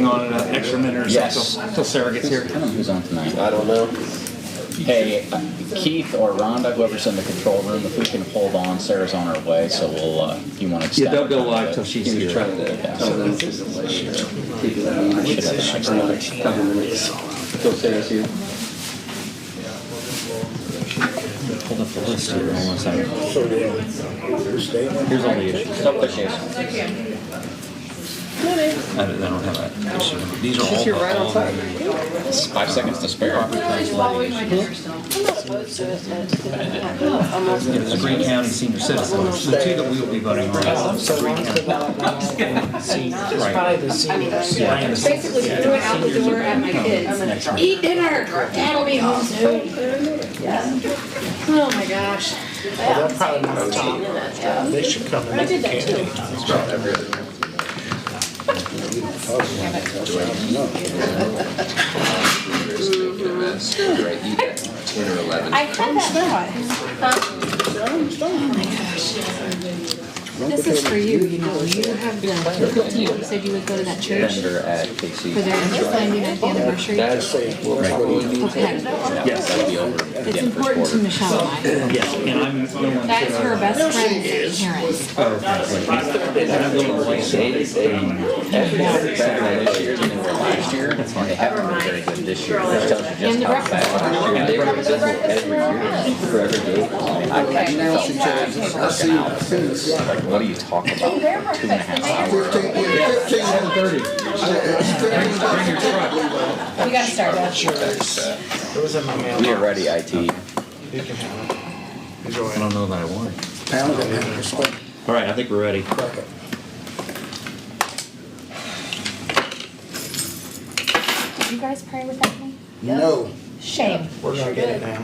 on an extra minute or so until Sarah gets here. I don't know who's on tonight. I don't know. Hey, Keith or Rhonda, whoever's in the control room, if we can hold on, Sarah's on her way, so we'll, if you want to extend. Yeah, don't go the time live a till bit. she's here. I should have the next slide. Go Sarah's here. Hold up the list here. Hold on a second. Here's all the issues. Don't push it. I don't have that issue. These are all. You're right on time. 5 seconds to spare. There's the Greene County senior citizens. The two that we will be voting on. Greene County. It's probably the seniors. Yeah. Basically threw it out the door at my kids. Eat dinner. Dad'll be home soon. Oh my gosh. They'll probably know Tom. They should come and I make did a that too. candidate. I had that thought. Oh my gosh. This is for you, you know. You have the, you said you would go to that church Vendor at KC. for their 90th anniversary. Dad's saying, well, that's what he needs. Okay. Yes, that'll be over. It's important to Michelle and I. Yes, and I'm going That's to. her best friend's parents. And I'm going to like This year than they were last year. They haven't been very good this year. Which tells you And just the how breakfast. bad. They were every year, forever good. I mean, I felt bad. Like, what are you talking about? 2.5 hours. 7:30. Bring your truck. We gotta start that. Sure, it was in my mail. We are ready, IT. You can have it. Enjoy I it. don't know that I want. Pound it in there, split. All right, I think we're ready. Crack it. Did you guys pray with that me? No, Shame. we're gonna get it now.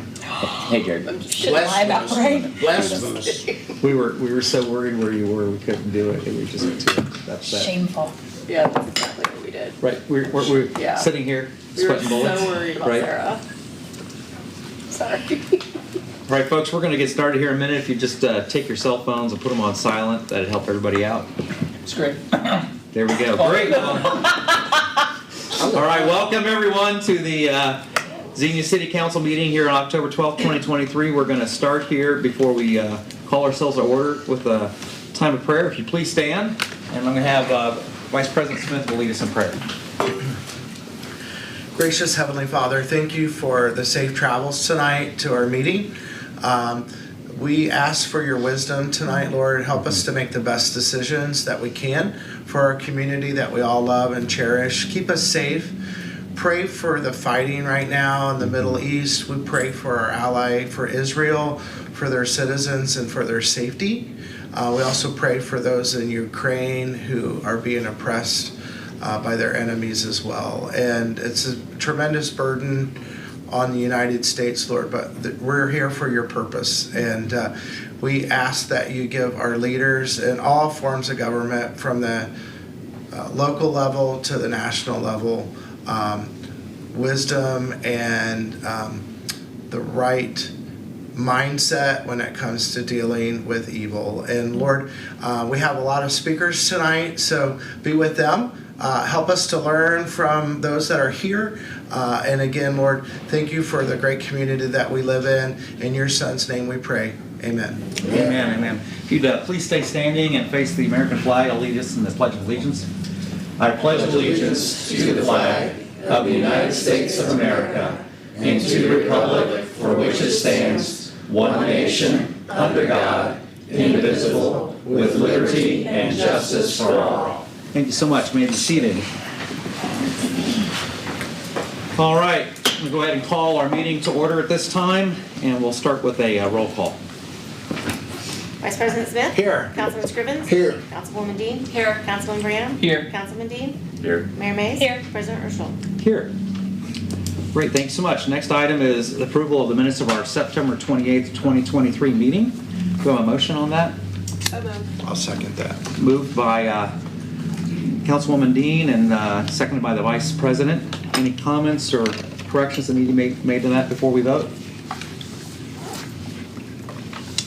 Hey, Jared. Shouldn't lie about praying. Blasphemous. We were so worried where you were, we couldn't do it. We just too upset. Shameful. Yeah, that's exactly what we did. Right, we're Yeah. sitting here We were sweating bullets. so worried about Right. Sarah. Sorry. All right, folks, we're going to get started here in a minute. If you just take your cell phones and put them on silent, that'd help everybody out. It's great. There we go. Great. All right, welcome everyone to the Xenia City Council meeting here on October 12th, 2023. We're going to start here before we call ourselves to order with a time of prayer. If you please stand, and I'm going to have Vice President Smith will lead us in prayer. Gracious Heavenly Father, thank you for the safe travels tonight to our meeting. We ask for your wisdom tonight, Lord. Help us to make the best decisions that we can for our community that we all love and cherish. Keep us safe. Pray for the fighting right now in the Middle East. We pray for our ally, for Israel, for their citizens and for their safety. We also pray for those in Ukraine who are being oppressed by their enemies as well. And it's a tremendous burden on the United States, Lord, but we're here for your purpose. And we ask that you give our leaders in all forms of government, from the local level to the national level, wisdom and the right mindset when it comes to dealing with evil. And Lord, we have a lot of speakers tonight, so be with them. Help us to learn from those that are here. And again, Lord, thank you for the great community that we live in. In your Son's name we pray. Amen. Amen, amen. If you'd please stay standing and face the American flag, I'll lead us in the Pledge of Allegiance. I pledge allegiance to the flag of the United States of America and to the republic for which it stands, one nation, under God, indivisible, with liberty and justice for all. Thank you so much. You may be seated. All right, I'm going to go ahead and call our meeting to order at this time, and we'll start with a roll call. Vice President Smith? Here. Councilman Scrivens? Here. Councilwoman Dean? Here. Councilman Graham? Here. Councilman Dean? Here. Mayor Mays? Here. President Urschel? Here. Great, thanks so much. Next item is the approval of the minutes of our September 28th, 2023 meeting. Do we have a motion on that? I'll second that. Moved by Councilwoman Dean and seconded by the Vice President. Any comments or corrections that need to be made to that before we vote?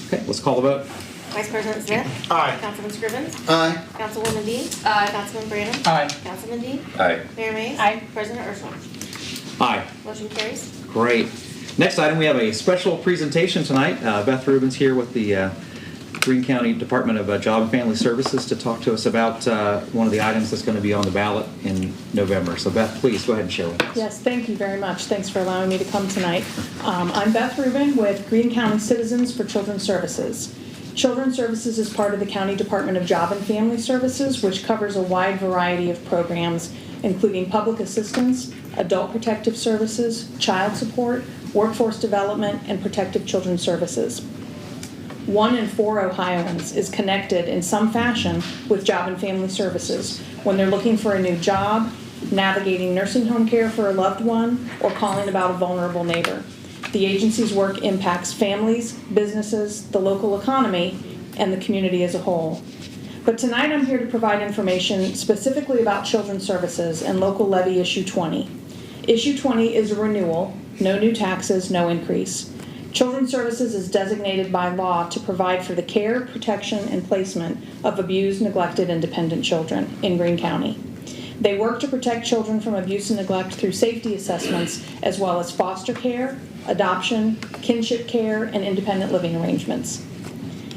Okay, let's call the vote. Vice President Smith. Aye. Councilman Scrivens. Aye. Councilwoman Dean. Aye. Councilman Branham. Aye. Councilman Dean. Aye. Mayor Mays. Aye. President Urschel. Aye. Motion carries. Great. Next item, we have a special presentation tonight. Beth Rubin's here with the Greene County Department of Job and Family Services to talk to us about one of the items that's going to be on the ballot in November. So Beth, please go ahead and share with us. Yes, thank you very much. Thanks for allowing me to come tonight. I'm Beth Rubin with Greene County Citizens for Children's Services. Children's Services is part of the County Department of Job and Family Services, which covers a wide variety of programs, including public assistance, adult protective services, child support, workforce development, and protective children's services. 1 in 4 Ohioans is connected in some fashion with Job and Family Services when they're looking for a new job, navigating nursing home care for a loved one, or calling about a vulnerable neighbor. The agency's work impacts families, businesses, the local economy, and the community as a whole. But tonight I'm here to provide information specifically about Children's Services and Local Levy Issue 20. Issue 20 is a renewal, no new taxes, no increase. Children's Services is designated by law to provide for the care, protection, and placement of abused, neglected, and dependent children in Greene County. They work to protect children from abuse and neglect through safety assessments, as well as foster care, adoption, kinship care, and independent living arrangements.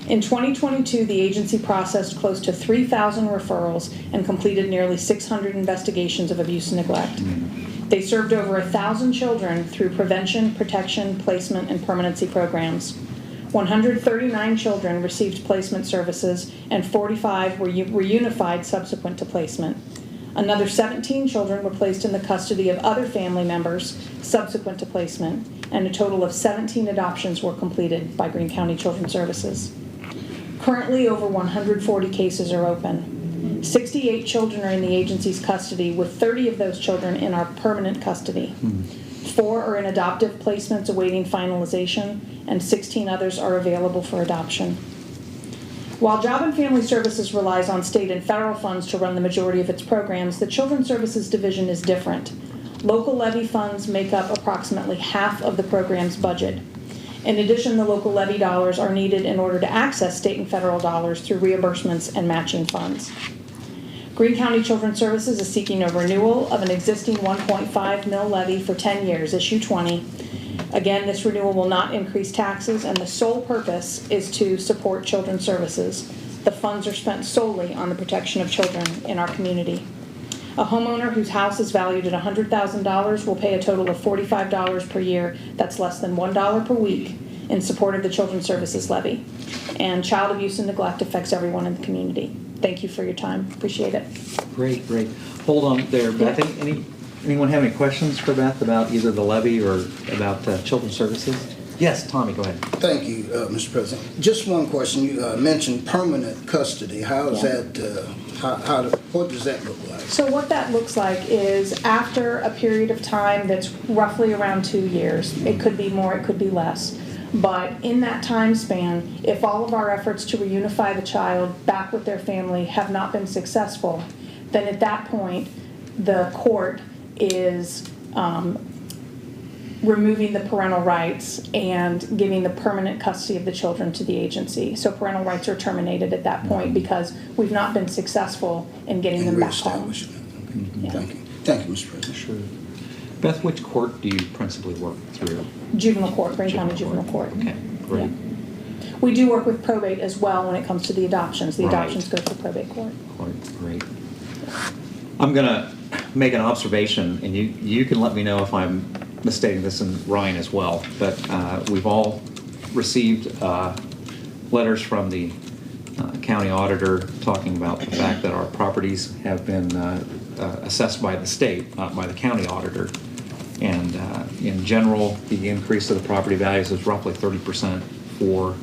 In 2022, the agency processed close to 3,000 referrals and completed nearly 600 investigations of abuse and neglect. They served over 1,000 children through prevention, protection, placement, and permanency programs. 139 children received placement services, and 45 were reunified subsequent to placement. Another 17 children were placed in the custody of other family members subsequent to placement, and a total of 17 adoptions were completed by Greene County Children's Services. Currently, over 140 cases are open. 68 children are in the agency's custody, with 30 of those children in our permanent custody. 4 are in adoptive placements awaiting finalization, and 16 others are available for adoption. While Job and Family Services relies on state and federal funds to run the majority of its programs, the Children's Services Division is different. Local levy funds make up approximately half of the program's budget. In addition, the local levy dollars are needed in order to access state and federal dollars through reimbursements and matching funds. Greene County Children's Services is seeking a renewal of an existing $1.5 million levy for 10 years, issue 20. Again, this renewal will not increase taxes, and the sole purpose is to support children's services. The funds are spent solely on the protection of children in our community. A homeowner whose house is valued at $100,000 will pay a total of $45 per year. That's less than $1 per week in support of the Children's Services levy. And child abuse and neglect affects everyone in the community. Thank you for your time. Appreciate it. Great, great. Hold on there, Beth. Anyone have any questions for Beth about either the levy or about Children's Services? Yes, Tommy, go ahead. Thank you, Mr. President. Just one question. You mentioned permanent custody. How is that? What does that look like? So what that looks like is after a period of time that's roughly around 2 years. It could be more, it could be less. But in that time span, if all of our efforts to reunify the child back with their family have not been successful, then at that point, the court is removing the parental rights and giving the permanent custody of the children to the agency. So parental rights are terminated at that point because we've not been successful in getting them back home. Yeah. Thank you. Thank you, Mr. President. Sure. Beth, which court do you principally work through? Juvenile court, Greene County Juvenile Court. Okay, great. Yeah. We do work with probate as well when it comes to the adoptions. The adoptions go through probate court. Great. I'm going to make an observation, and you can let me know if I'm misstating this, and Ryan as well, but we've all received letters from the county auditor talking about the fact that our properties have been assessed by the state, not by the county auditor. And in general, the increase of the property values is roughly 30% for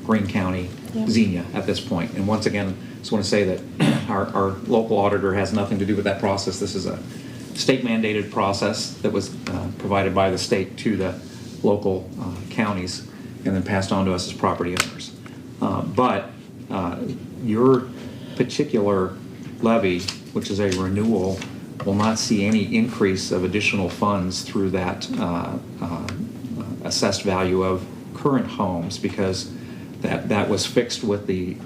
Greene County, Xenia at this point. And once again, I just want to say that our local auditor has nothing to do with that process. This is a state mandated process that was provided by the state to the local counties and then passed on to us as property owners. But your particular levy, which is a renewal, will not see any increase of additional funds through that assessed value of current homes, because that was fixed with the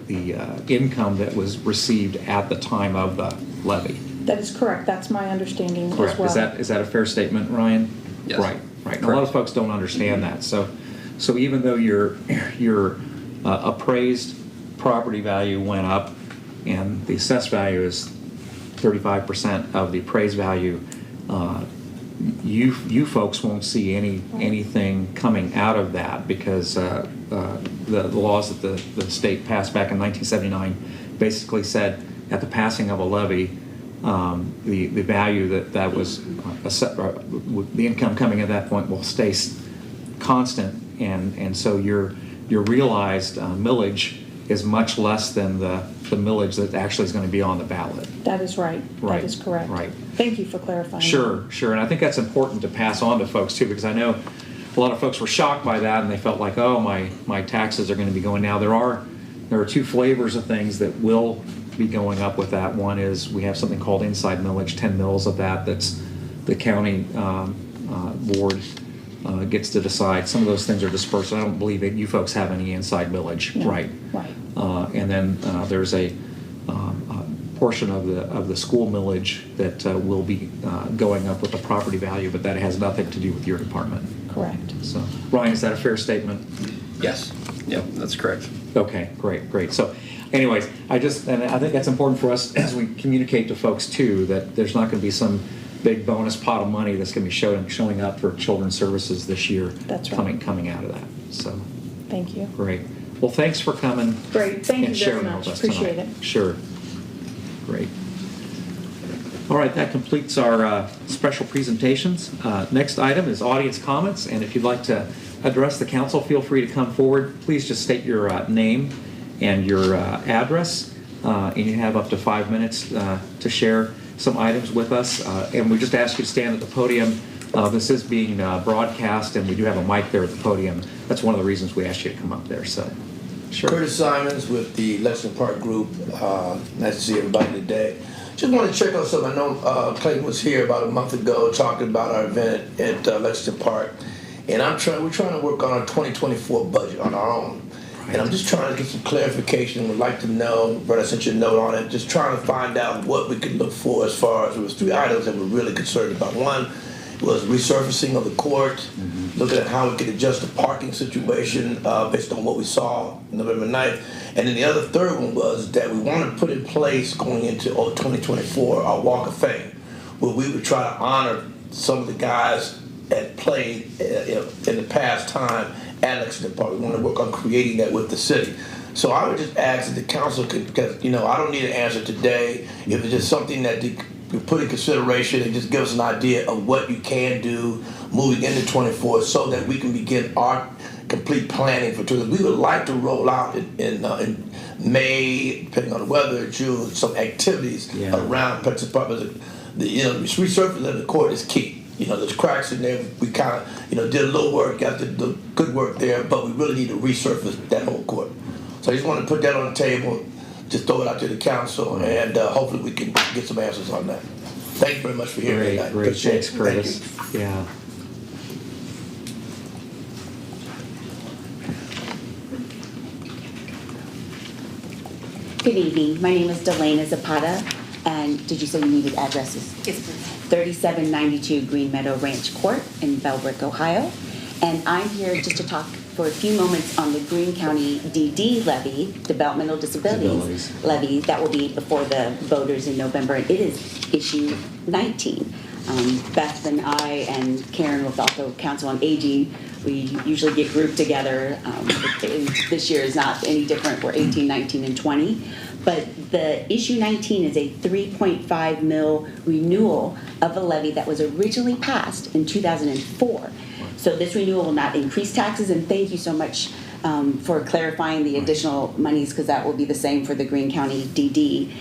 income that was received at the time of the levy. That is correct. That's my understanding as Correct. well. Is that a fair statement, Ryan? Yes. Right. And a lot of folks don't understand that. So even though your appraised property value went up, and the assessed value is 35% of the appraised value, you folks won't see anything coming out of that, because the laws that the state passed back in 1979 basically said at the passing of a levy, the value that was the income coming at that point will stay constant, and so your realized millage is much less than the millage that actually is going to be on the ballot. That is right. Right. That is correct. Right. Thank you for clarifying. Sure, and I think that's important to pass on to folks too, because I know a lot of folks were shocked by that, and they felt like, oh, my taxes are going to be going down. There are two flavors of things that will be going up with that. One is we have something called inside millage, 10 mils of that's the county board gets to decide. Some of those things are dispersed. I don't believe that you folks have any inside millage, No. right? Right. And then there's a portion of the school millage that will be going up with the property value, but that has nothing to do with your department. Correct. So, Ryan, is that a fair statement? Yes. Yep, that's correct. Okay, great. So, anyways, I think that's important for us as we communicate to folks too, that there's not going to be some big bonus pot of money that's going to be showing up for children's services this year. That's right. Coming out of that. So, Thank you. great. Well, thanks for coming. Great. Thank and you very sharing much. with us Appreciate tonight. it. Sure. Great. All right, that completes our special presentations. Next item is audience comments, and if you'd like to address the council, feel free to come forward. Please just state your name and your address, and you have up to 5 minutes to share some items with us. And we just ask you to stand at the podium. This is being broadcast, and we do have a mic there at the podium. That's one of the reasons we asked you to come up there. So, sure. Curtis Simons with the Lexington Park Group. Nice to see everybody today. Just want to check on something. I know Clayton was here about a month ago talking about our event at Lexington Park, and we're trying to work on our 2024 budget on our own. And I'm just trying to get some clarification. Would like to know, Brett, I sent you a note on it, just trying to find out what we could look for as far as, there was 3 items that we're really concerned about. One was resurfacing of the court, looking at how we could adjust the parking situation based on what we saw November 9th. And then the other third one was that we want to put in place going into 2024 our Walk of Fame, where we would try to honor some of the guys that played in the past time at Lexington Park. We want to work on creating that with the city. So I would just ask that the council could, because I don't need an answer today. If it's just something that you put in consideration and just give us an idea of what you can do moving into 24, so that we can begin our complete planning for tourism. We would like to roll out in May, depending on the weather, June, some activities around Lexington Park. The resurfacing of the court is key. There's cracks in there. We kind of, did a little work, got the good work there, but we really need to resurface that whole court. So I just want to put that on the table, just throw it out to the council, and hopefully we can get some answers on that. Thank you very much for hearing that. Great. Thanks, Curtis. Yeah. Good evening. My name is Delana Zapata, and did you say you needed addresses? Yes, please. 3792 Green Meadow Ranch Court in Bellbrook, Ohio. And I'm here just to talk for a few moments on the Greene County DD levy, Developmental Disabilities levy, that will be before the voters in November. And it is issue 19. Beth and I and Karen with also Council on Aging, we usually get grouped together. This year is not any different. We're 18, 19, and 20. But the issue 19 is a 3.5 mil renewal of a levy that was originally passed in 2004. So this renewal will not increase taxes, and thank you so much for clarifying the additional monies, because that will be the same for the Greene County DD.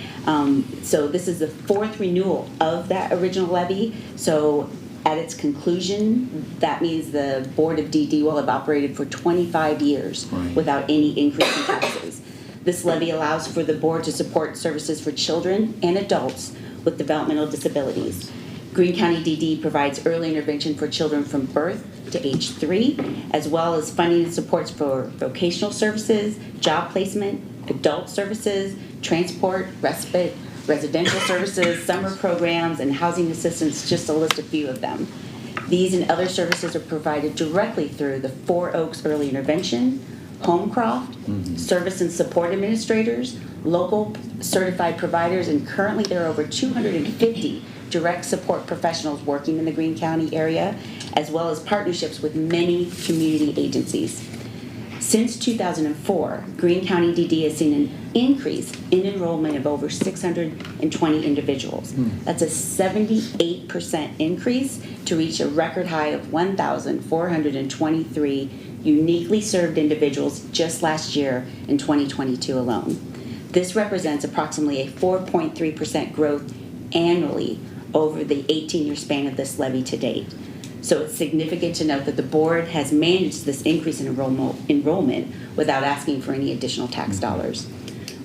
So this is the 4th renewal of that original levy. So at its conclusion, that means the Board of DD will have operated for 25 years without any increase in taxes. This levy allows for the board to support services for children and adults with developmental disabilities. Greene County DD provides early intervention for children from birth to age 3, as well as funding and supports for vocational services, job placement, adult services, transport, respite, residential services, summer programs, and housing assistance, just to list a few of them. These and other services are provided directly through the 4 Oaks Early Intervention, Homecroft, Service and Support Administrators, local certified providers, and currently there are over 250 direct support professionals working in the Greene County area, as well as partnerships with many community agencies. Since 2004, Greene County DD has seen an increase in enrollment of over 620 individuals. That's a 78% increase to reach a record high of 1,423 uniquely served individuals just last year in 2022 alone. This represents approximately a 4.3% growth annually over the 18-year span of this levy to date. So it's significant to note that the board has managed this increase in enrollment without asking for any additional tax dollars.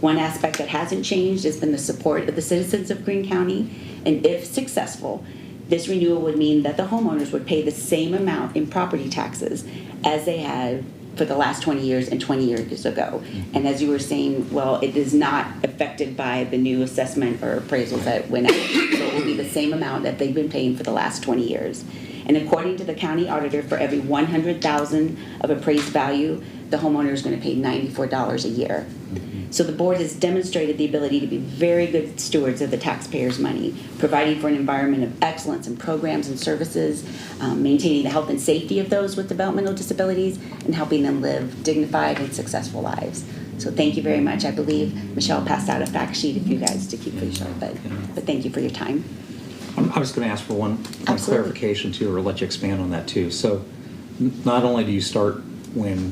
One aspect that hasn't changed has been the support of the citizens of Greene County, and if successful, this renewal would mean that the homeowners would pay the same amount in property taxes as they had for the last 20 years and 20 years ago. And as you were saying, well, it is not affected by the new assessment or appraisals that went out. So it will be the same amount that they've been paying for the last 20 years. And according to the county auditor, for every $100,000 of appraised value, the homeowner is going to pay $94 a year. So the board has demonstrated the ability to be very good stewards of the taxpayers' money, providing for an environment of excellence in programs and services, maintaining the health and safety of those with developmental disabilities, and helping them live dignified and successful lives. So thank you very much. I believe Michelle passed out a fact sheet if you guys to keep pretty short, but thank you for your time. I was going to ask for one clarification too, or let you expand on that too. So not only do you start when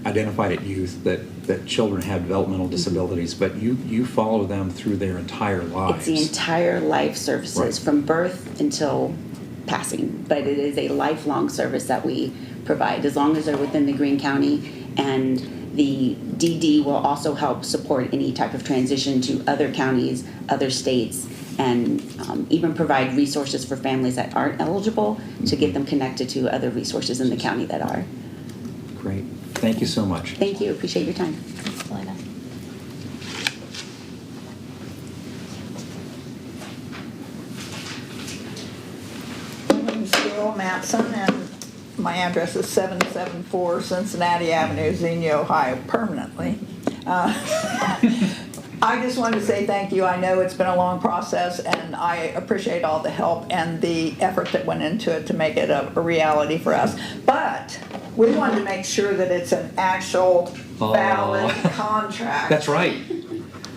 identified at youth that children have developmental disabilities, but you follow them through their entire lives. It's the entire life services, right, from birth until passing, but it is a lifelong service that we provide as long as they're within the Greene County, and the DD will also help support any type of transition to other counties, other states, and even provide resources for families that aren't eligible to get them connected to other resources in the county that are. Great. Thank you so much. Thank you. Appreciate your time. Elena. My name is Gail Matson, and my address is 774 Cincinnati Avenue, Xenia, Ohio, permanently. I just wanted to say thank you. I know it's been a long process, and I appreciate all the help and the effort that went into it to make it a reality for us. But we wanted to make sure that it's an actual valid contract. That's right.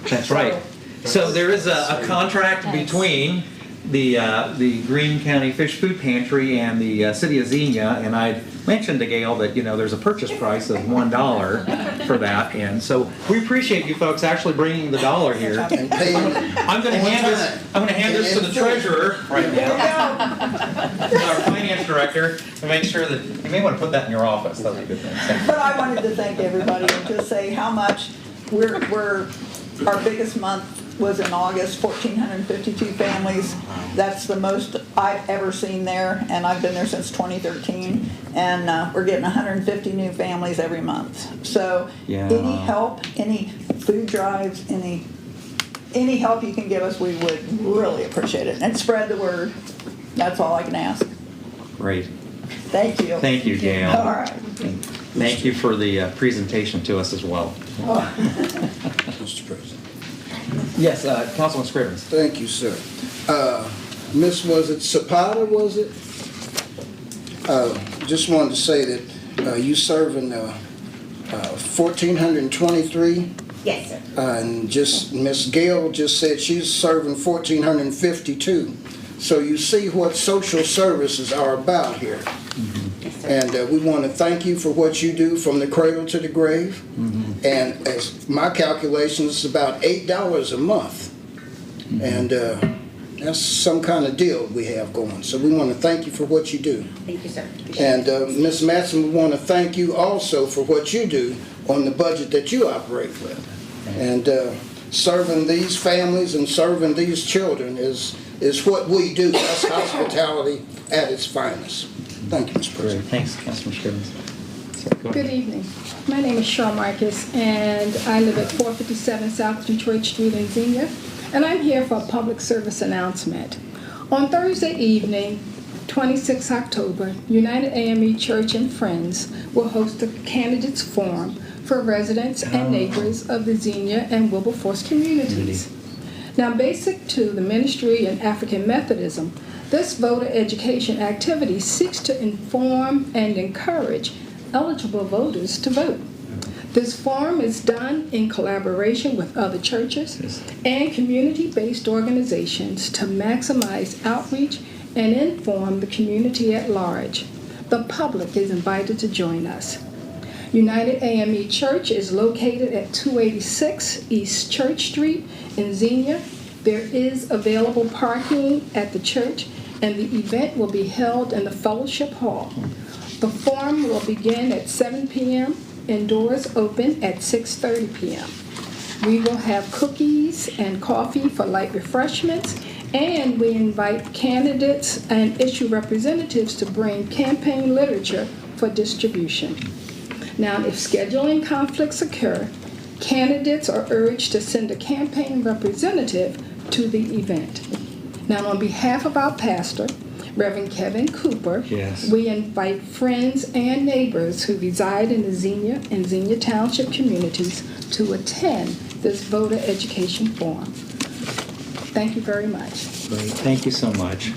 That's right. So there is a contract between the Greene County Fish Food Pantry and the City of Xenia, and I mentioned to Gail that there's a purchase price of $1 for that, and so we appreciate you folks actually bringing the dollar here. I'm going to hand this to the treasurer right now, our finance director, to make sure that you may want to put that in your office. That'll be a good thing. But I wanted to thank everybody and just say how much our biggest month was in August, 1,452 families. That's the most I've ever seen there, and I've been there since 2013. And we're getting 150 new families every month. So any help, any food drives, any help you can give us, we would really appreciate it. And spread the word. That's all I can ask. Great. Thank you. Thank you, Gail. All right. Thank you for the presentation to us as well. Mr. President. Yes, Councilman Scrivens. Thank you, sir. Miss, was it Zapata, was it? Just wanted to say that you serving 1,423? Yes, sir. And just Miss Gail just said she's serving 1,452. So you see what social services are about here. And we want to thank you for what you do from the cradle to the grave. And as my calculations, it's about $8 a month. And that's some kind of deal we have going. So we want to thank you for what you do. Thank you, sir. And Ms. Matson, we want to thank you also for what you do on the budget that you operate with. And serving these families and serving these children is is what we do. That's hospitality at its finest. Thank you, Mr. President. Thanks, Councilman Scrivens. Good evening. My name is Cheryl Marcus, and I live at 457 South Detroit Street in Xenia, and I'm here for a public service announcement. On Thursday evening, 26 October, United AME Church and Friends will host a candidates forum for residents and neighbors of the Xenia and Wilberforce communities. Now, basic to the ministry and African Methodism, this voter education activity seeks to inform and encourage eligible voters to vote. This forum is done in collaboration with other churches and community-based organizations to maximize outreach and inform the community at large. The public is invited to join us. United AME Church is located at 286 East Church Street in Xenia. There is available parking at the church, and the event will be held in the fellowship hall. The forum will begin at 7 p.m. and doors open at 6:30 p.m. We will have cookies and coffee for light refreshments, and we invite candidates and issue representatives to bring campaign literature for distribution. Now, if scheduling conflicts occur, candidates are urged to send a campaign representative to the event. Now, on behalf of our pastor, Reverend Kevin Cooper, we invite friends and neighbors who reside in the Xenia and Xenia Township communities to attend this voter education forum. Thank you very much. Great. Thank you so much.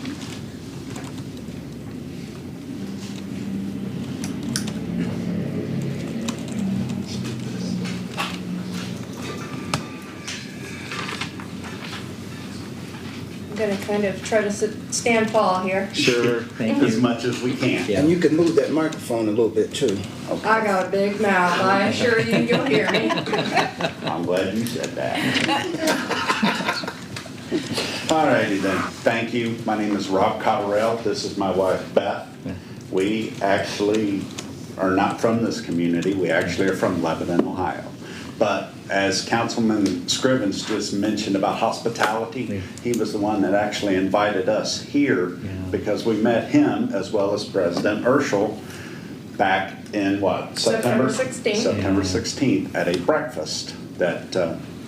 I'm going to kind of try to stand tall here. Sure. Thank you. As much as we can. And you can move that microphone a little bit too. I got a big mouth. I assure you, you'll hear me. I'm glad you said that. All righty then. Thank you. My name is Rob Cotterell. This is my wife, Beth. We actually are not from this community. We actually are from Lebanon, Ohio. But as Councilman Scrivens just mentioned about hospitality, he was the one that actually invited us here because we met him as well as President Urschel back in what? September 16th. September 16th at a breakfast that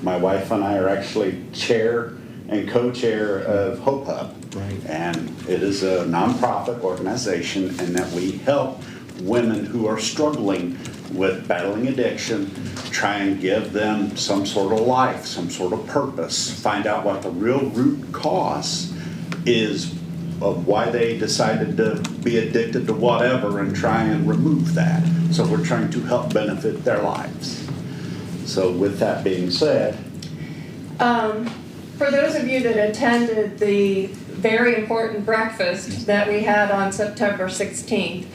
my wife and I are actually chair and co-chair of Hope Hub. Right. And it is a nonprofit organization, and that we help women who are struggling with battling addiction, try and give them some sort of life, some sort of purpose, find out what the real root cause is of why they decided to be addicted to whatever, and try and remove that. So we're trying to help benefit their lives. So with that being said, for those of you that attended the very important breakfast that we had on September 16th,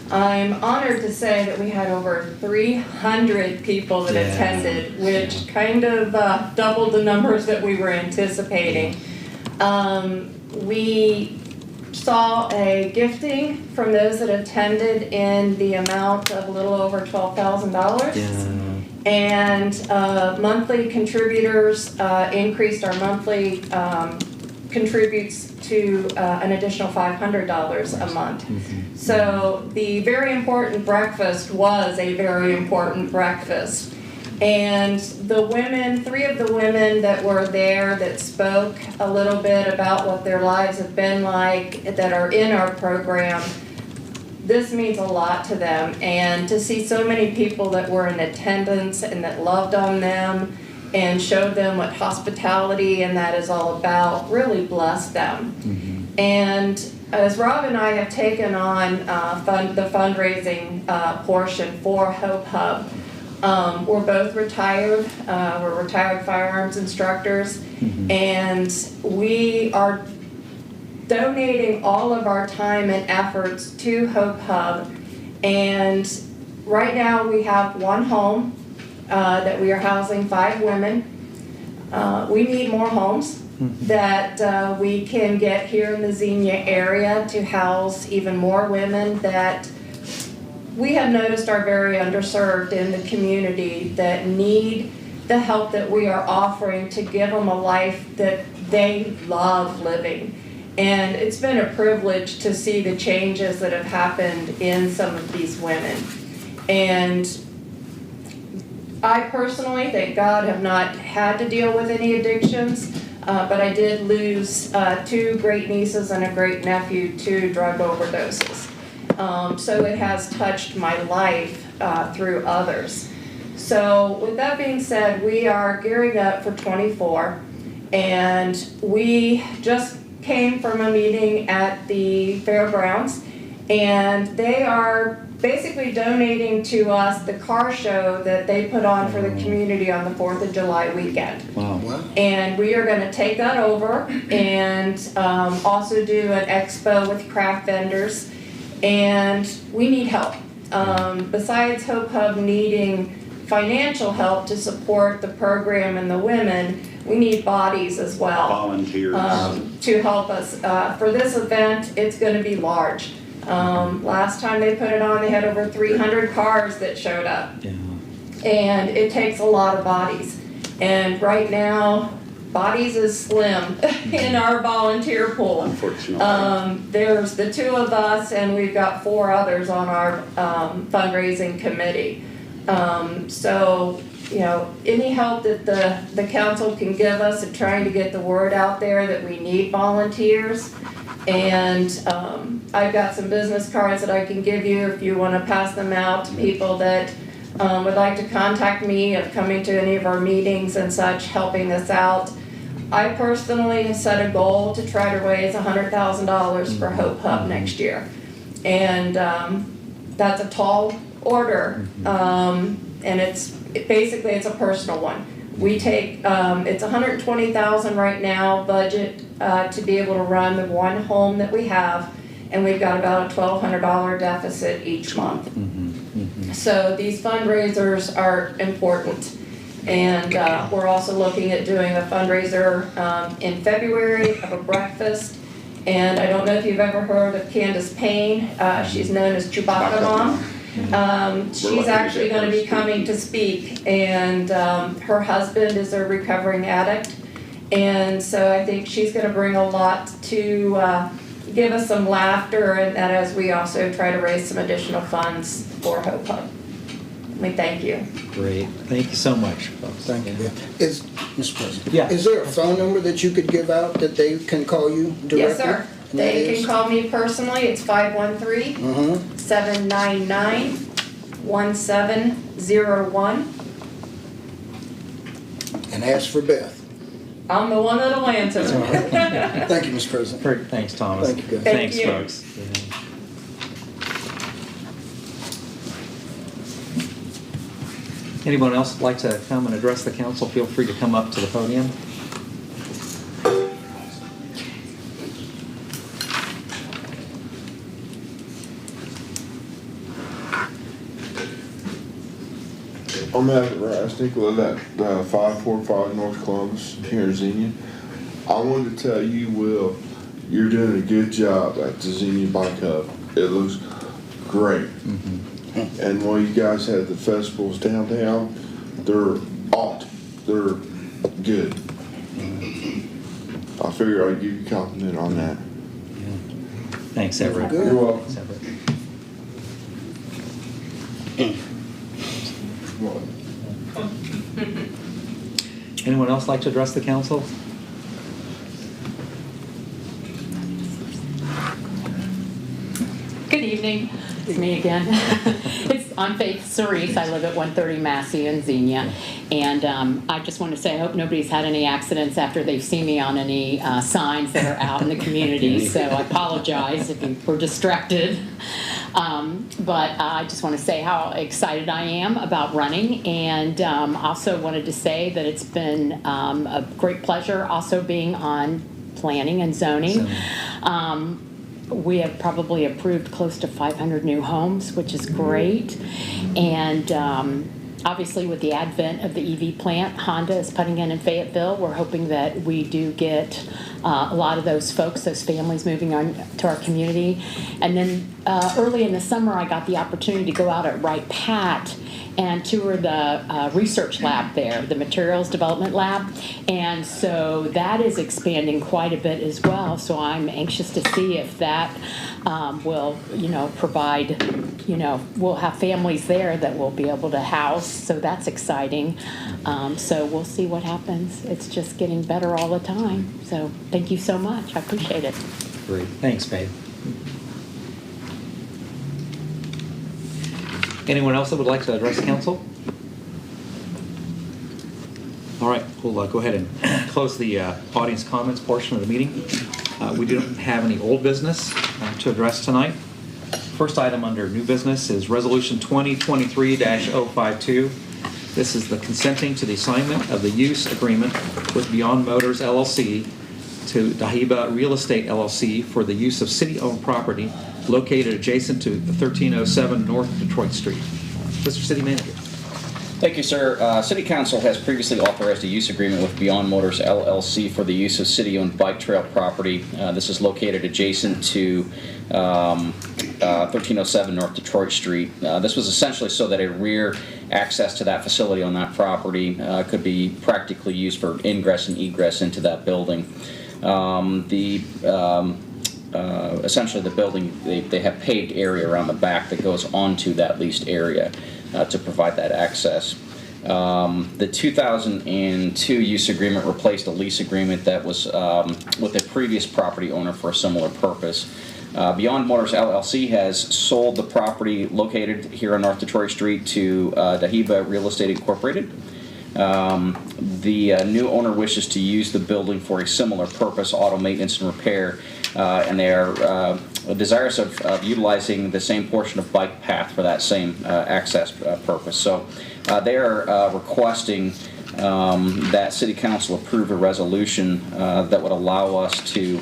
I'm honored to say that we had over 300 people that attended, which kind of doubled the numbers that we were anticipating. We saw a gifting from those that attended in the amount of a little over $12,000. And monthly contributors increased our monthly contributes to an additional $500 a month. So the very important breakfast was a very important breakfast. And the women, 3 of the women that were there that spoke a little bit about what their lives have been like that are in our program, this means a lot to them. And to see so many people that were in attendance and that loved on them and showed them what hospitality and that is all about really blessed them. And as Rob and I have taken on the fundraising portion for Hope Hub, we're both retired. We're retired firearms instructors, and we are donating all of our time and efforts to Hope Hub. And right now we have one home that we are housing 5 women. We need more homes that we can get here in the Xenia area to house even more women that we have noticed are very underserved in the community, that need the help that we are offering to give them a life that they love living. And it's been a privilege to see the changes that have happened in some of these women. And I personally, thank God, have not had to deal with any addictions, but I did lose 2 great nieces and a great nephew to drug overdoses. So it has touched my life through others. So with that being said, we are gearing up for 24, and we just came from a meeting at the fairgrounds, and they are basically donating to us the car show that they put on for the community on the 4th of July weekend. Wow. And we are going to take that over and also do an expo with craft vendors. And we need help. Besides Hope Hub needing financial help to support the program and the women, we need bodies as well. Volunteers. To help us. For this event, it's going to be large. Last time they put it on, they had over 300 cars that showed up. Yeah. And it takes a lot of bodies. And right now, bodies is slim in our volunteer pool. Unfortunately. There's the 2 of us, and we've got 4 others on our fundraising committee. So, you know, any help that the council can give us in trying to get the word out there that we need volunteers. And I've got some business cards that I can give you if you want to pass them out to people that would like to contact me of coming to any of our meetings and such, helping us out. I personally have set a goal to try to raise $100,000 for Hope Hub next year. And that's a tall order. And basically it's a personal one. We take, it's $120,000 right now budget to be able to run the one home that we have, and we've got about a $1,200 deficit each month. So these fundraisers are important. And we're also looking at doing a fundraiser in February of a breakfast. And I don't know if you've ever heard of Candace Payne. She's known as Chewbacca Mom. She's actually going to be coming to speak, and her husband is a recovering addict. And so I think she's going to bring a lot to give us some laughter, and as we also try to raise some additional funds for Hope Hub. We thank you. Great. Thank you so much, folks. Thank you. Mr. President? Yeah. Is there a phone number that you could give out that they can call you directly? Yes, sir. And that They is? can call me personally. It's 513-799-1701. And ask for Beth. I'm the one that'll answer. Thank you, Mr. President. Great. Thanks, Thomas. Thank you, guys. Thank Thanks, you. folks. Anyone else like to come and address the council, feel free to come up to the podium. I'm Matt Rasnick, live at 545 North Columbus here in Xenia. I wanted to tell you, Will, you're doing a good job at the Xenia Bike Hub. It looks great. And while you guys had the festivals downtown, they're awesome. They're good. I figure I'd give you a compliment on that. Thanks, Everett. Good. You're welcome. Thanks, Everett. Anyone else like to address the council? Good evening. It's me again. I'm Faith Cerise. I live at 130 Massey in Xenia. And I just want to say I hope nobody's had any accidents after they've seen me on any signs that are out in the community. So I apologize if you were distracted. But I just want to say how excited I am about running, and also wanted to say that it's been a great pleasure also being on planning and zoning. We have probably approved close to 500 new homes, which is great. And obviously with the advent of the EV plant, Honda is putting in Fayetteville. We're hoping that we do get a lot of those folks, those families moving on to our community. And then early in the summer, I got the opportunity to go out at Wright Pat and tour the research lab there, the materials development lab. And so that is expanding quite a bit as well. So I'm anxious to see if that will, provide, we'll have families there that we'll be able to house. So that's exciting. So we'll see what happens. It's just getting better all the time. So thank you so much. I appreciate it. Great. Thanks, babe. Anyone else that would like to address the council? All right, we'll go ahead and close the audience comments portion of the meeting. We don't have any old business to address tonight. First item under new business is Resolution 2023-052. This is the consenting to the assignment of the use agreement with Beyond Motors LLC to Dahiba Real Estate LLC for the use of city-owned property located adjacent to 1307 North Detroit Street. Mr. City Manager. Thank you, sir. City Council has previously authorized a use agreement with Beyond Motors LLC for the use of city-owned bike trail property. This is located adjacent to 1307 North Detroit Street. This was essentially so that a rear access to that facility on that property could be practically used for ingress and egress into that building. Essentially the building, they have paved area around the back that goes onto that leased area to provide that access. The 2002 use agreement replaced a lease agreement that was with a previous property owner for a similar purpose. Beyond Motors LLC has sold the property located here on North Detroit Street to Dahiba Real Estate Incorporated. The new owner wishes to use the building for a similar purpose, auto maintenance and repair, and they are desirous of utilizing the same portion of bike path for that same access purpose. So they are requesting that City Council approve a resolution that would allow us to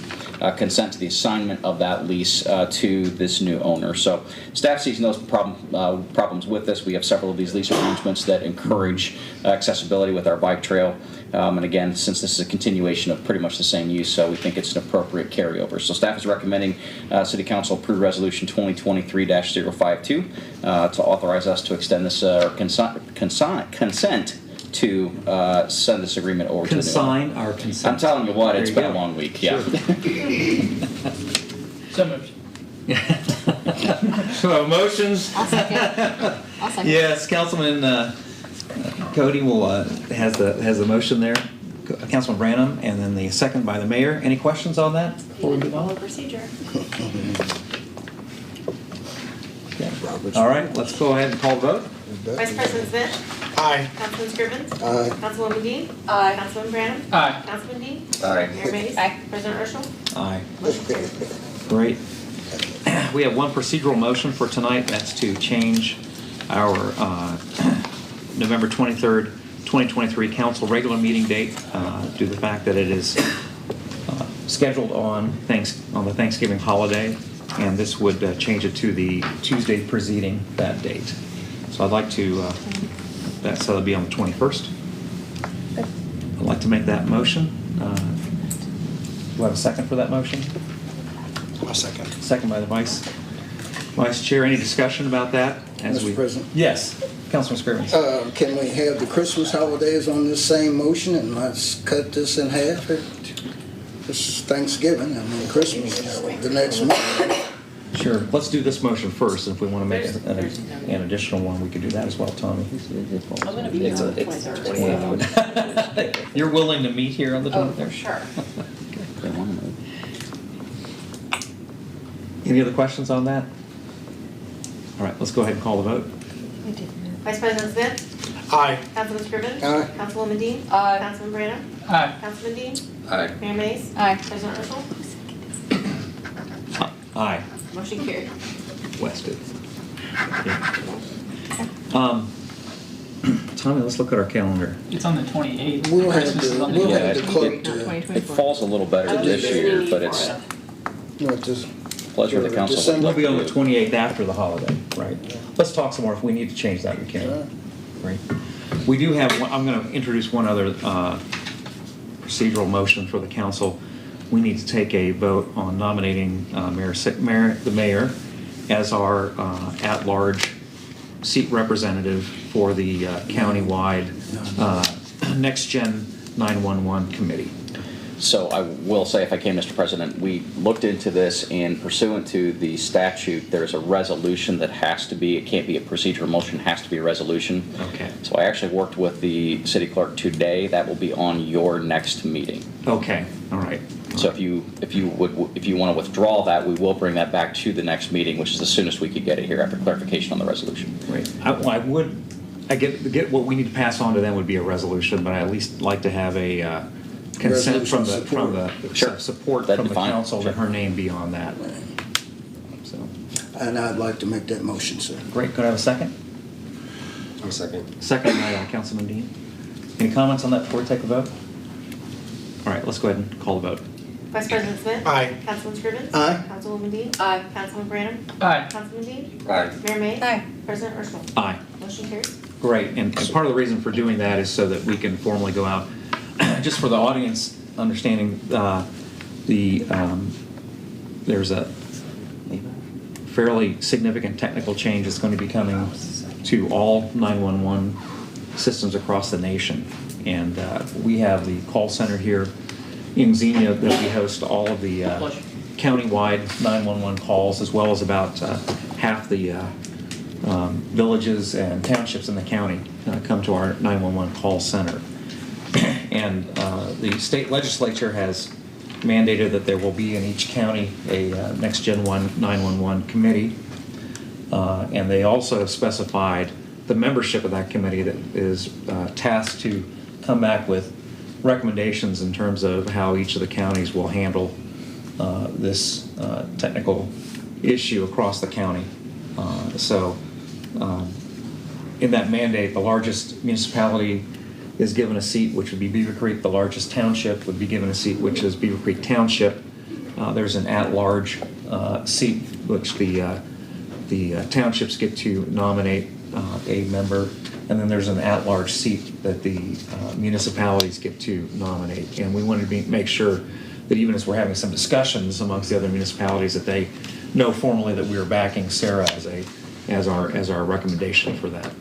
consent to the assignment of that lease to this new owner. So staff sees no problems with this. We have several of these lease arrangements that encourage accessibility with our bike trail. And again, since this is a continuation of pretty much the same use, so we think it's an appropriate carryover. So staff is recommending City Council approve Resolution 2023-052 to authorize us to extend this consent to send this agreement over to the new owner. Consign our consent. I'm telling you what, There it's you been a go. long week, yeah. So moved. So motions. I'll second. Yes, Councilman Cody has the motion there. Councilman Branham, and then the second by the mayor. Any questions on that before we move on? Follow procedure. All right, let's go ahead and call the vote. Vice President Smith. Aye. Councilman Scrivens. Aye. Councilwoman Dean. Aye. Councilman Branham. Aye. Councilman Dean. Aye. Mayor Mays. Aye. President Urschel. Aye. Motion carried. Great. We have one procedural motion for tonight. That's to change our November 23rd, 2023 council regular meeting date due to the fact that it is scheduled on the Thanksgiving holiday, and this would change it to the Tuesday preceding that date. So I'd like to, so that'll be on the 21st. I'd like to make that motion. Do I have a second for that motion? A second. Second by the Vice Chair. Any discussion about that? Mr. President? Yes, Councilman Scrivens. Can we have the Christmas holidays on this same motion and let's cut this in half? It's Thanksgiving and then Christmas the next month. Sure. Let's do this motion first. If we want to make an additional one, we could do that as well, Tommy. I'm going to be here on the 23rd. You're willing to meet here on the 23rd? Oh, sure. Any other questions on that? All right, let's go ahead and call the vote. Vice President Smith. Aye. Councilman Scrivens. Aye. Councilwoman Dean. Aye. Councilman Branham. Aye. Councilman Dean. Aye. Mayor Mays. Aye. President Urschel. Aye. Motion carried. Wested. Tommy, let's look at our calendar. It's on the 28th. We'll have Christmas is the, on the we'll 28th. have the clerk to, 2024. It falls a little better this year, but it's just pleasure of the council. December. We'll be on the 28th after the holiday, right? Let's talk some more. If we need to change that, we can. Right. We do have, I'm going to introduce one other procedural motion for the council. We need to take a vote on nominating the mayor as our at-large seat representative for the countywide Next Gen 911 committee. So I will say, if I can, Mr. President, we looked into this, and pursuant to the statute, there's a resolution that has to be, it can't be a procedural motion, it has to be a resolution. Okay. So I actually worked with the city clerk today. That will be on your next meeting. Okay, all right. So if you want to withdraw that, we will bring that back to the next meeting, which is the soonest we could get it here after clarification on the resolution. Great. I get what we need to pass on to them would be a resolution, but I at least like to have a consent from the support That'd from be the fine. council that her name be on that. So. And I'd like to make that motion, sir. Great. Could I have a second? I'm second. Second by Councilman Dean. Any comments on that before we take a vote? All right, let's go ahead and call the vote. Vice President Smith. Aye. Councilman Scrivens. Aye. Councilwoman Dean. Aye. Councilman Branham. Aye. Councilman Dean. Aye. Mayor May. Aye. President Urschel. Aye. Motion carries. Great, and part of the reason for doing that is so that we can formally go out, just for the audience understanding, there's a fairly significant technical change that's going to be coming to all 911 systems across the nation. And we have the call center here in Xenia that we host all of the countywide 911 calls, as well as about half the villages and townships in the county come to our 911 call center. And the state legislature has mandated that there will be in each county a Next Gen 911 committee. And they also have specified the membership of that committee that is tasked to come back with recommendations in terms of how each of the counties will handle this technical issue across the county. In that mandate, the largest municipality is given a seat, which would be Beaver Creek. The largest township would be given a seat, which is Beaver Creek Township. There's an at-large seat, which the townships get to nominate a member, and then there's an at-large seat that the municipalities get to nominate. And we wanted to make sure that even as we're having some discussions amongst the other municipalities, that they know formally that we are backing Sarah as our recommendation for that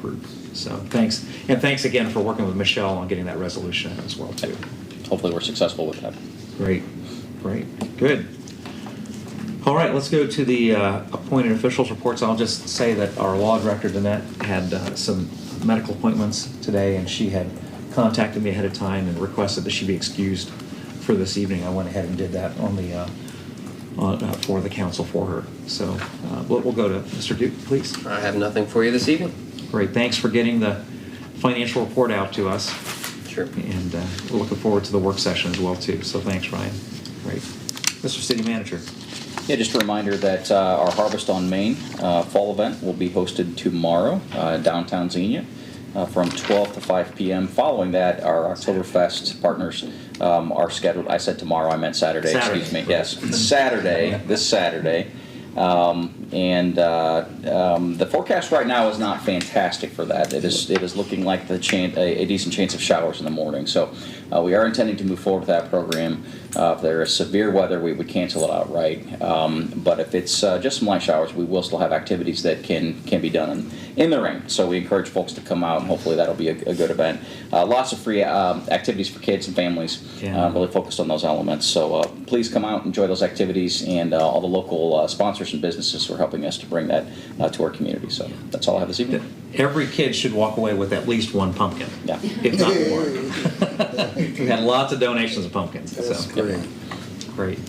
group. So thanks, and thanks again for working with Michelle on getting that resolution in as well too. Hopefully we're successful with that. Great, good. All right, let's go to the appointed officials reports. I'll just say that our law director, Danette, had some medical appointments today, and she had contacted me ahead of time and requested that she be excused for this evening. I went ahead and did that on the for the council for her. So we'll go to Mr. Duke, please. I have nothing for you this evening. Great, thanks for getting the financial report out to us. Sure. And we're looking forward to the work session as well too. So thanks, Ryan. Great. Mr. City Manager. Yeah, just a reminder that our Harvest on Main fall event will be hosted tomorrow downtown Xenia from 12 to 5 p.m. Following that, our Oktoberfest partners are scheduled. I said tomorrow, I meant Saturday. Excuse me. Yes, Saturday, this Saturday. The forecast right now is not fantastic for that. It is looking like a decent chance of showers in the morning. So we are intending to move forward with that program. If there is severe weather, we would cancel it outright. But if it's just some light showers, we will still have activities that can be done in the rain. So we encourage folks to come out, and hopefully that'll be a good event. Lots of free activities for kids and families, really focused on those elements. So please come out, enjoy those activities, and all the local sponsors and businesses who are helping us to bring that to our community. So that's all I have this evening. Every kid should walk away with at least one pumpkin, if not more. We've had lots of donations of pumpkins. That's so. great. Great.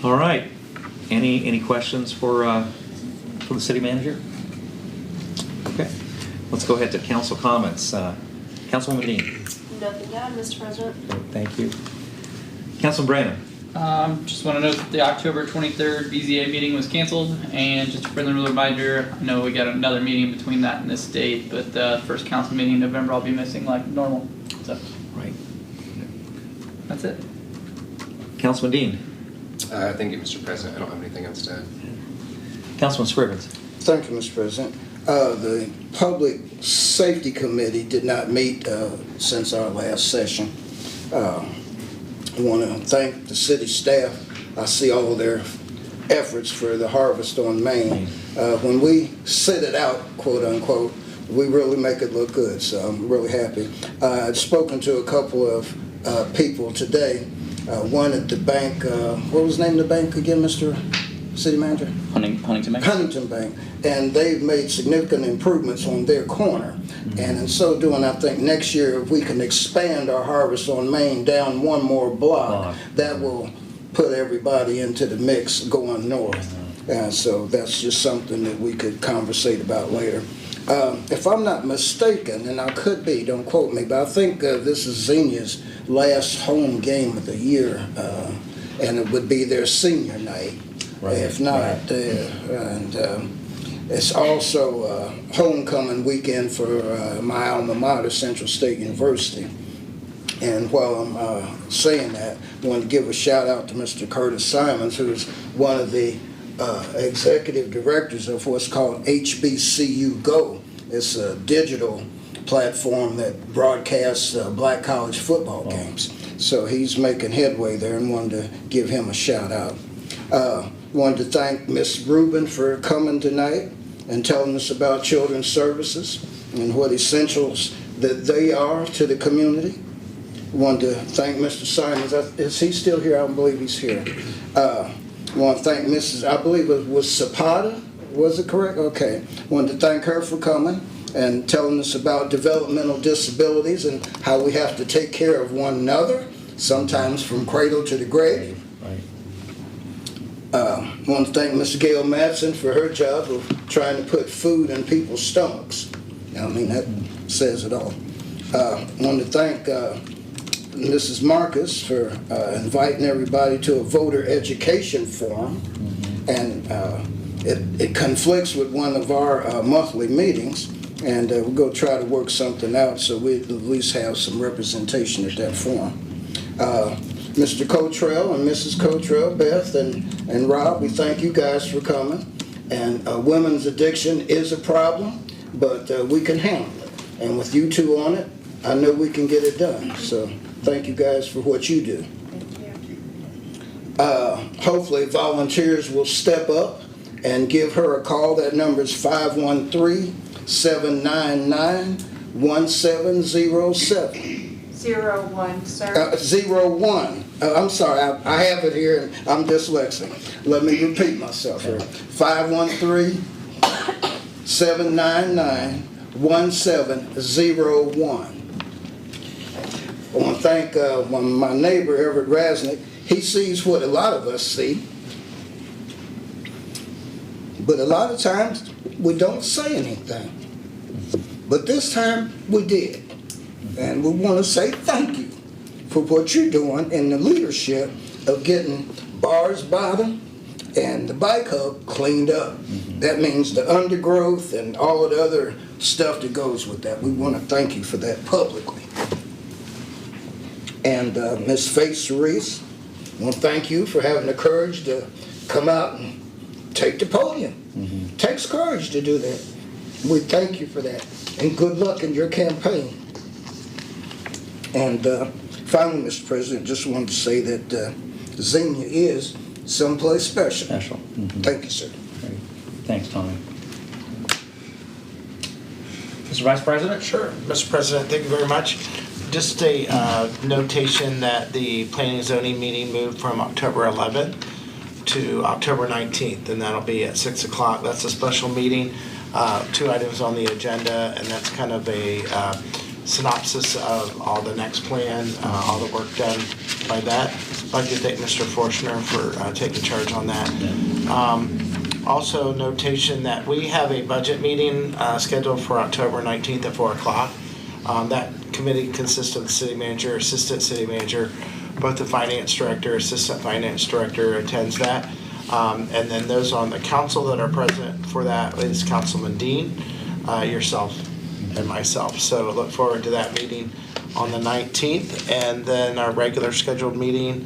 All right. Any questions for the city manager? Okay. Let's go ahead to council comments. Councilwoman Dean. Nothing to add, Mr. President. Great, thank you. Councilman Branham. Just want to note that the October 23rd BZA meeting was canceled, and just a friendly reminder, I know we got another meeting between that and this date, but the first council meeting in November I'll be missing like normal. So right. That's it. Councilman Dean. Thank you, Mr. President. I don't have anything else to add. Councilman Scrivens. Thank you, Mr. President. The Public Safety Committee did not meet since our last session. I want to thank the city staff. I see all their efforts for the Harvest on Main. When we sit it out, quote unquote, we really make it look good, so I'm really happy. I've spoken to a couple of people today. One at the bank, what was the name of the bank again, Mr. City Manager? Huntington Bank? Huntington Bank. And they've made significant improvements on their corner. And in so doing, I think next year, if we can expand our Harvest on Main down one more block, that will put everybody into the mix going north. And so that's just something that we could conversate about later. If I'm not mistaken, and I could be, don't quote me, but I think this is Xenia's last home game of the year, and it would be their senior night, if not. It's also homecoming weekend for my alma mater, Central State University. And while I'm saying that, I want to give a shout out to Mr. Curtis Simons, who's one of the executive directors of what's called HBCU Go. It's a digital platform that broadcasts black college football games. So he's making headway there, and wanted to give him a shout out. Wanted to thank Miss Rubin for coming tonight and telling us about children's services and what essentials that they are to the community. Want to thank Mr. Simons. Is he still here? I don't believe he's here. Want to thank Mrs. I believe it was Zapata. Was it correct? Okay. Want to thank her for coming and telling us about developmental disabilities and how we have to take care of one another, sometimes from cradle to the grave. Want to thank Ms. Gail Madsen for her job of trying to put food in people's stomachs. I mean, that says it all. Want to thank Mrs. Marcus for inviting everybody to a voter education forum, and it conflicts with one of our monthly meetings, and we're going to try to work something out so we at least have some representation at that forum. Mr. Cottrell and Mrs. Cottrell, Beth and Rob, we thank you guys for coming. And women's addiction is a problem, but we can handle it. And with you two on it, I know we can get it done. So thank you guys for what you do. Hopefully volunteers will step up and give her a call. That number is 513-799-1707. 01, sir. 01. I'm sorry, I have it here and I'm dyslexic. Let me repeat myself here. 513-799-1701. I want to thank my neighbor, Everett Rasnick. He sees what a lot of us see. But a lot of times, we don't say anything. But this time, we did. And we want to say thank you for what you're doing in the leadership of getting Bars Bottom and the bike hub cleaned up. That means the undergrowth and all of the other stuff that goes with that. We want to thank you for that publicly. And Ms. Faith Cerise, I want to thank you for having the courage to come out and take the podium. It takes courage to do that. We thank you for that. And good luck in your campaign. And finally, Mr. President, just wanted to say that Xenia is someplace special. Thank you, sir. Great. Thanks, Tommy. Mr. Vice President? Sure. Mr. President, thank you very much. Just a notation that the Planning and Zoning meeting moved from October 11th to October 19th, and that'll be at 6 o'clock. That's a special meeting. 2 items on the agenda, and that's kind of a synopsis of all the next plan, all the work done by that. I'd like to thank Mr. Forshner for taking charge on that. Also, notation that we have a budget meeting scheduled for October 19th at 4 o'clock. That committee consists of the city manager, assistant city manager, both the finance director, assistant finance director attends that. And then those on the council that are present for that is Councilman Dean, yourself, and myself. So look forward to that meeting on the 19th. And then our regular scheduled meeting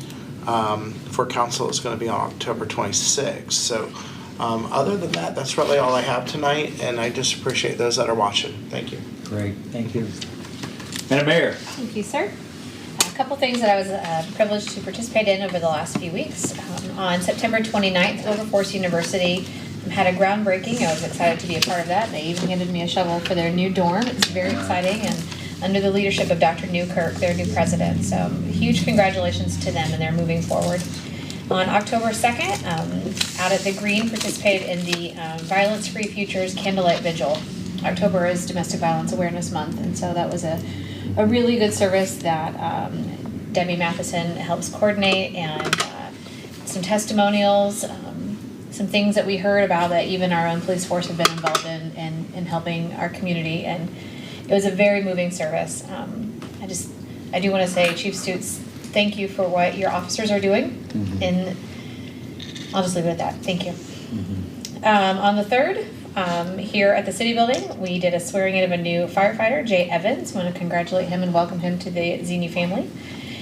for council is going to be on October 26th. So other than that, that's really all I have tonight. And I just appreciate those that are watching. Thank you. Great, thank you. Madam Mayor. Thank you, sir. couple things that I was privileged to participate in over the last few weeks. On September 29th, Wilberforce University had a groundbreaking. I was excited to be a part of that. They even handed me a shovel for their new dorm. It's very exciting, and under the leadership of Dr. Newkirk, their new president. So huge congratulations to them, and they're moving forward. On October 2nd, out at the Green, participated in the Violence-Free Futures Candlelight Vigil. October is Domestic Violence Awareness Month, and so that was a really good service that Debbie Matheson helps coordinate, and some testimonials, some things that we heard about that even our own police force have been involved in helping our community, and it was a very moving service. I do want to say, Chief Stutes, thank you for what your officers are doing, and I'll just leave it at that. Thank you. On the 3rd, here at the City Building, we did a swearing in of a new firefighter, Jay Evans. I want to congratulate him and welcome him to the Xenia family.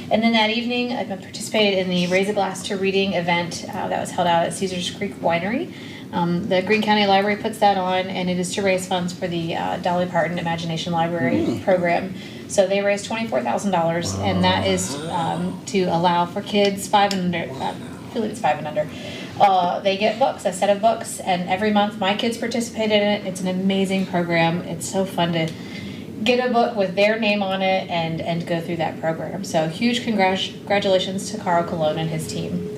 And then that evening, I participated in the Raise a Glass to Reading event that was held out at Caesars Creek Winery. The Greene County Library puts that on, and it is to raise funds for the Dolly Parton Imagination Library program. So they raised $24,000, and that is to allow for kids 5 and under. I feel like it's 5 and under. They get books, a set of books, and every month my kids participated in it. It's an amazing program. It's so fun to get a book with their name on it and go through that program. So huge congratulations to Carl Colon and his team.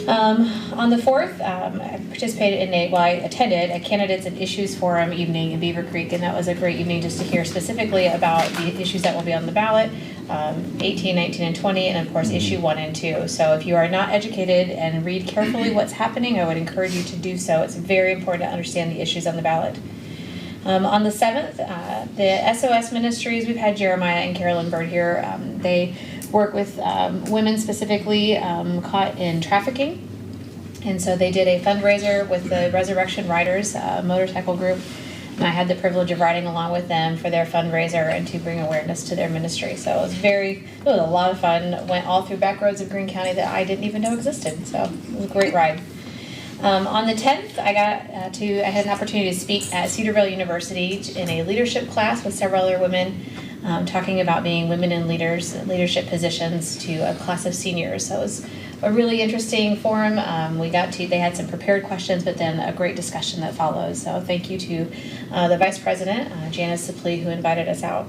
On the 4th, I participated in I attended a Candidates and Issues Forum evening in Beaver Creek, and that was a great evening just to hear specifically about the issues that will be on the ballot, 18, 19, and 20, and of course issue 1 and 2. So if you are not educated and read carefully what's happening, I would encourage you to do so. It's very important to understand the issues on the ballot. On the 7th, the SOS Ministries, we've had Jeremiah and Carolyn Bird here. They work with women specifically caught in trafficking. And so they did a fundraiser with the Resurrection Riders motorcycle group. And I had the privilege of riding along with them for their fundraiser and to bring awareness to their ministry. So it was a lot of fun. Went all through back roads of Greene County that I didn't even know existed. So it was a great ride. On the 10th, I had an opportunity to speak at Cedarville University in a leadership class with several other women, talking about being women in leadership positions to a class of seniors. So it was a really interesting forum. They had some prepared questions, but then a great discussion that follows. So thank you to the Vice President, Janice Sipley, who invited us out.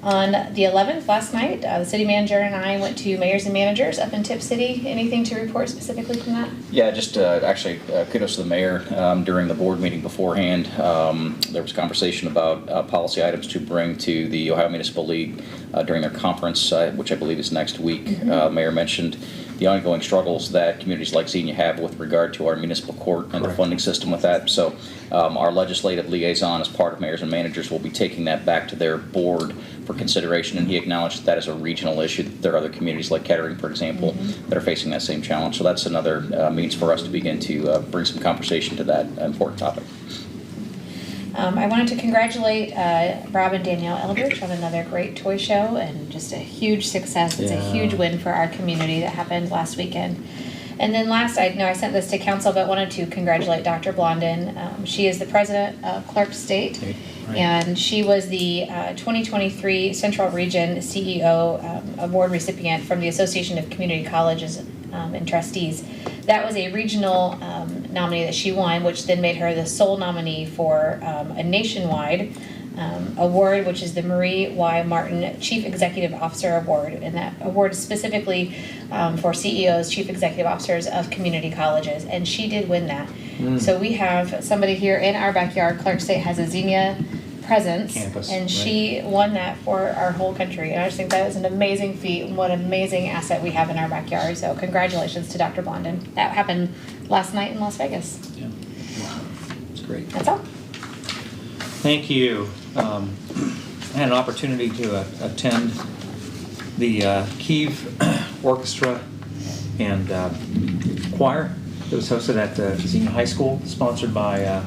On the 11th, last night, the city manager and I went to Mayors and Managers up in Tip City. Anything to report specifically from that? Yeah, just actually kudos to the mayor. During the board meeting beforehand, there was conversation about policy items to bring to the Ohio Municipal League during their conference, which I believe is next week. The mayor mentioned the ongoing struggles that communities like Xenia have with regard to our municipal court and the funding system with that. So our legislative liaison, as part of Mayors and Managers, will be taking that back to their board for consideration, and he acknowledged that as a regional issue. There are other communities like Kettering, for example, that are facing that same challenge. So that's another means for us to begin to bring some conversation to that important topic. I wanted to congratulate Rob and Danielle Eldridge on another great toy show and just a huge success. It's a huge win for our community that happened last weekend. And then last, I know I sent this to council, but wanted to congratulate Dr. Blondin. She is the president of Clark State, and she was the 2023 Central Region CEO Award recipient from the Association of Community Colleges and Trustees. That was a regional nominee that she won, which then made her the sole nominee for a nationwide award, which is the Marie Y. Martin Chief Executive Officer Award. And that award is specifically for CEOs, Chief Executive Officers of community colleges. And she did win that. So we have somebody here in our backyard. Clark State has a Xenia presence, Campus, and she won that for our whole country. And I just think that is an amazing feat and what an amazing asset we have in our backyard. So congratulations to Dr. Blondin. That happened last night in Las Vegas. Yeah. It's great. That's all. Thank you. I had an opportunity to attend the Kiev Orchestra and Choir that was hosted at the Xenia High School, sponsored by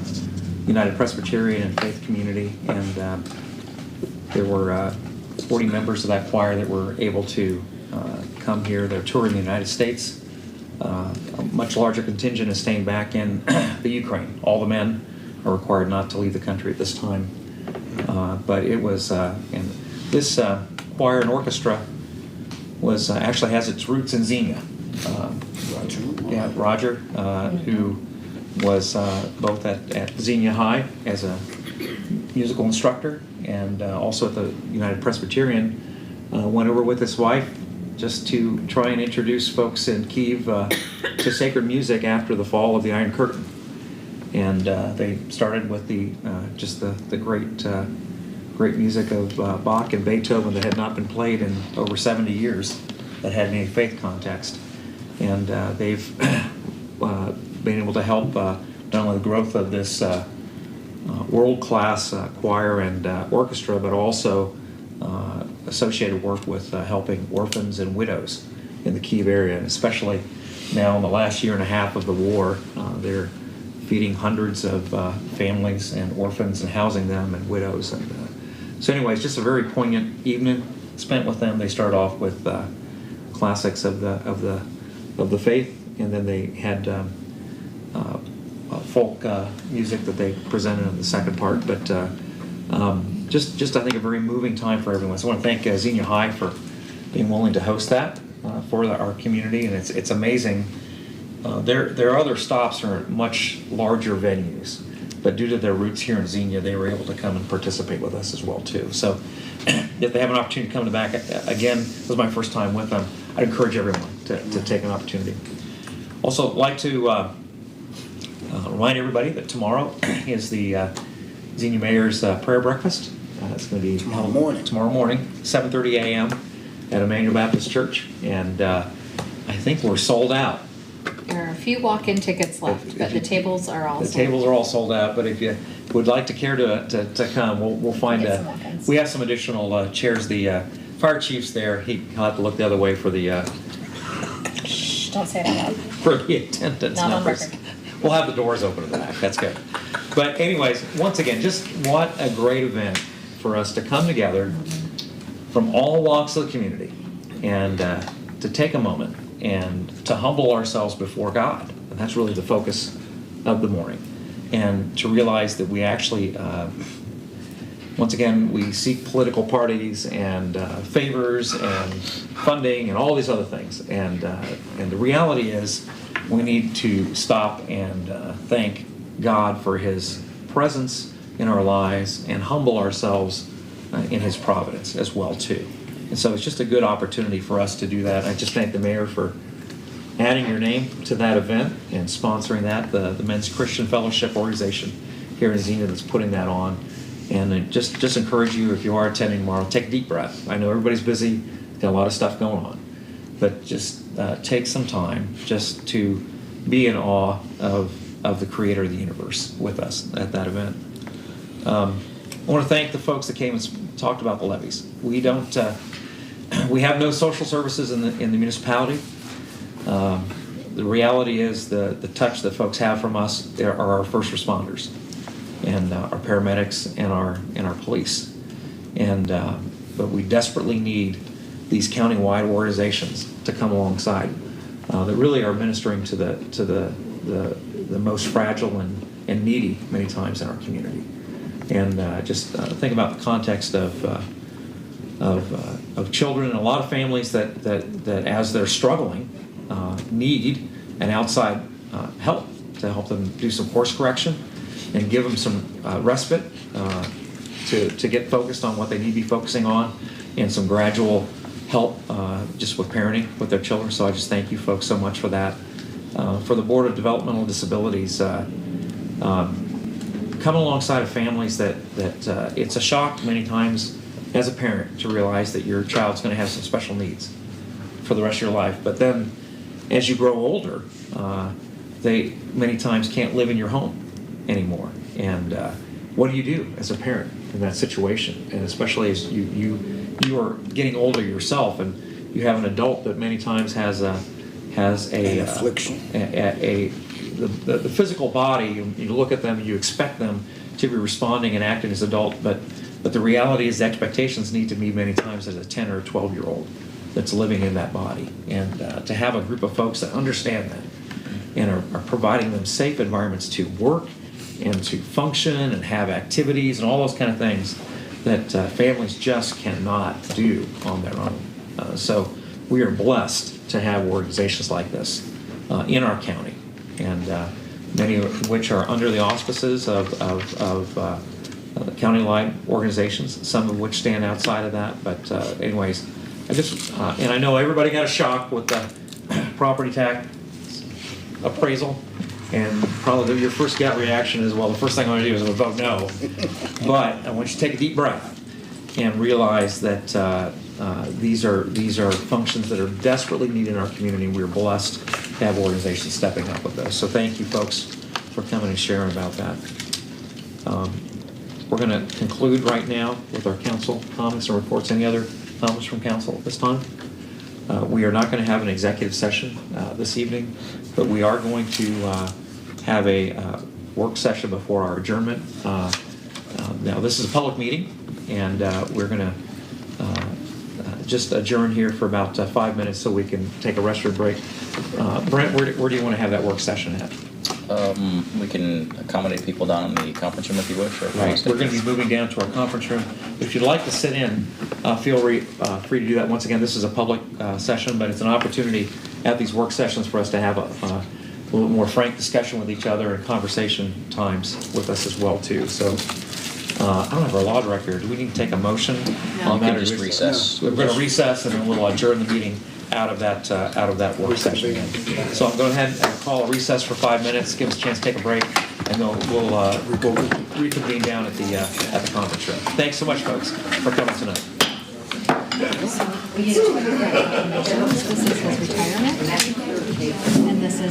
United Presbyterian and Faith Community, and there were 40 members of that choir that were able to come here. They're touring the United States. A much larger contingent is staying back in the Ukraine. All the men are required not to leave the country at this time. But it was, and this choir and orchestra was actually has its roots in Xenia. Roger, who was both at Xenia High as a musical instructor and also at the United Presbyterian, went over with his wife just to try and introduce folks in Kyiv to sacred music after the fall of the Iron Curtain. And they started with the great music of Bach and Beethoven that had not been played in over 70 years that had any faith context. And they've been able to help not only the growth of this world-class choir and orchestra, but also associated work with helping orphans and widows in the Kyiv area, and especially now in the last year and a half of the war, they're feeding hundreds of families and orphans and housing them and widows. And so anyways, just a very poignant evening spent with them. They start off with classics of the faith, and then they had folk music that they presented in the second part. But just I think a very moving time for everyone. So I want to thank Xenia High for being willing to host that for our community, and it's amazing. Their other stops are much larger venues, but due to their roots here in Xenia, they were able to come and participate with us as well too. So if they have an opportunity to come to back again, this was my first time with them, I'd encourage everyone to take an opportunity. Also, I'd like to remind everybody that tomorrow is the Xenia Mayor's prayer breakfast. It's going to be tomorrow morning, 7:30 a.m. at Emmanuel Baptist Church, and I think we're sold out. There are a few walk-in tickets left, but the tables are all sold. Tables are all sold out, but if you would like to care to come, we'll find we have some additional chairs. The fire chief's there. He'll have to look the other way for the Shh, don't say that loud. for the attendance Not on numbers. record. We'll have the doors open at the back. That's good. But anyways, once again, just what a great event for us to come together from all walks of the community and to take a moment and to humble ourselves before God. And that's really the focus of the morning. And to realize that we actually, once again, we seek political parties and favors and funding and all these other things. And the reality is we need to stop and thank God for His presence in our lives and humble ourselves in His providence as well too. And so it's just a good opportunity for us to do that. I just thank the mayor for adding your name to that event and sponsoring that, the Men's Christian Fellowship organization here in Xenia that's putting that on. And I just encourage you, if you are attending tomorrow, take a deep breath. I know everybody's busy, got a lot of stuff going on, but just take some time just to be in awe of the creator of the universe with us at that event. I want to thank the folks that came and talked about the levies. We don't, we have no social services in the municipality. The reality is the touch that folks have from us are our first responders and our paramedics and our police. And but we desperately need these county-wide organizations to come alongside that really are ministering to the most fragile and needy many times in our community. And just think about the context of children and a lot of families that as they're struggling need an outside help to help them do some course correction and give them some respite to get focused on what they need to be focusing on, and some gradual help just with parenting with their children. So I just thank you folks so much for that. For the Board of Developmental Disabilities, coming alongside of families that it's a shock many times as a parent to realize that your child's going to have some special needs for the rest of your life. But then as you grow older, they many times can't live in your home anymore. And what do you do as a parent in that situation? And especially as you are getting older yourself, and you have an adult that many times has an affliction. The physical body, you look at them and you expect them to be responding and acting as adult, but the reality is the expectations need to be many times as a 10 or 12-year-old that's living in that body. And to have a group of folks that understand that and are providing them safe environments to work and to function and have activities and all those kind of things that families just cannot do on their own. So we are blessed to have organizations like this in our county, and many of which are under the auspices of county-wide organizations, some of which stand outside of that. But anyways, I just, and I know everybody got a shock with the property tax appraisal, and probably your first gut reaction is, well, the first thing I'm going to do is I'm going to vote no. But I want you to take a deep breath and realize that these are functions that are desperately needed in our community. We're blessed to have organizations stepping up with those. So thank you, folks, for coming and sharing about that. We're going to conclude right now with our council comments and reports. Any other comments from council at this time? We are not going to have an executive session this evening, but we are going to have a work session before our adjournment. Now, this is a public meeting, and we're going to just adjourn here for about 5 minutes so we can take a restroom break. Brent, where do you want to have that work session at? We can accommodate people down in the conference room if you wish. Right. We're going to be moving down to our conference room. If you'd like to sit in, feel free to do that. Once again, this is a public session, but it's an opportunity at these work sessions for us to have a little more frank discussion with each other and conversation times with us as well too. So I don't have our law director. Do we need to take a motion on that? We can just recess. We're going to recess, and then we'll adjourn the meeting out of that work session. So I'm going ahead and call a recess for 5 minutes, give us a chance to take a break, and then we'll reconvene down at the conference room. Thanks so much, folks, for coming tonight. This is his retirement, and this is